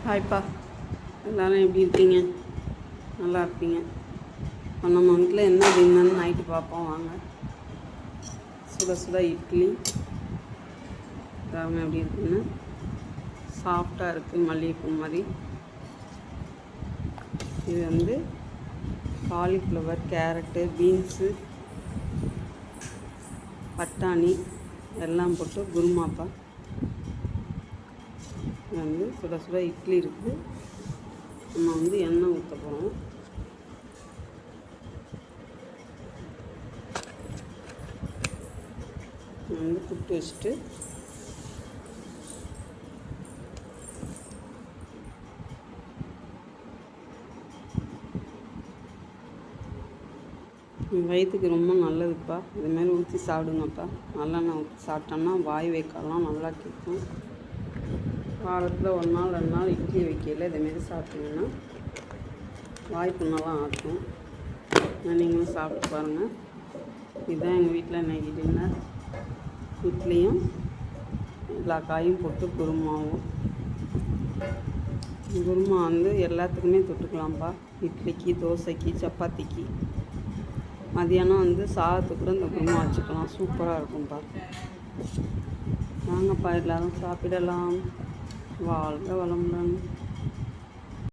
ஹாய்ப்பா, எல்லோரும் எப்படி இருக்கீங்க? நல்லா இருப்பீங்க. நம்ம வீட்டில் என்ன டின்னர்னு நைட்டு பார்ப்போம் வாங்க. சுட சுட இட்லி பாருங்க எப்படி இருக்குன்னு. சாஃப்டாக இருக்குது, மல்லிகைப்பூ மாதிரி. இது வந்து காலிஃப்ளவர், கேரட்டு, பீன்ஸு, பட்டாணி எல்லாம் போட்டு குருமாப்பா. இது வந்து சுட சுட இட்லி இருக்குது. நம்ம வந்து எண்ணெய் ஊற்ற போகிறோம். வந்து புட்டு வச்சுட்டு வயிற்றுக்கு ரொம்ப நல்லதுப்பா. இதுமாரி ஊற்றி சாப்பிடுங்கப்பா. நல்லெண்ணெய் ஊற்றி சாப்பிட்டோம்னா வாய் வைக்கலாம் நல்லா கேட்கும். வாரத்தில் ஒரு நாள் 2 நாள் இட்லி வைக்கல இதேமாரி சாப்பிட்டீங்கன்னா வாய் புண்ணெல்லாம் ஆற்றும். நீங்களும் சாப்பிட்டு பாருங்கள். இதுதான் எங்கள் வீட்டில் இன்றைக்கி டின்னர். இட்லியும் எல்லா காயும் போட்டு குருமாவும். குருமா வந்து எல்லாத்துக்குமே தொட்டுக்கலாம்ப்பா. இட்லிக்கு, தோசைக்கு, சப்பாத்திக்கு. மதியானம் வந்து சாதத்துக்கு கூட இந்த குருமா வச்சுக்கலாம். சூப்பராக இருக்கும்ப்பா. வாங்கப்பா, எல்லோரும் சாப்பிடலாம். வாழ்க வளமுடன்.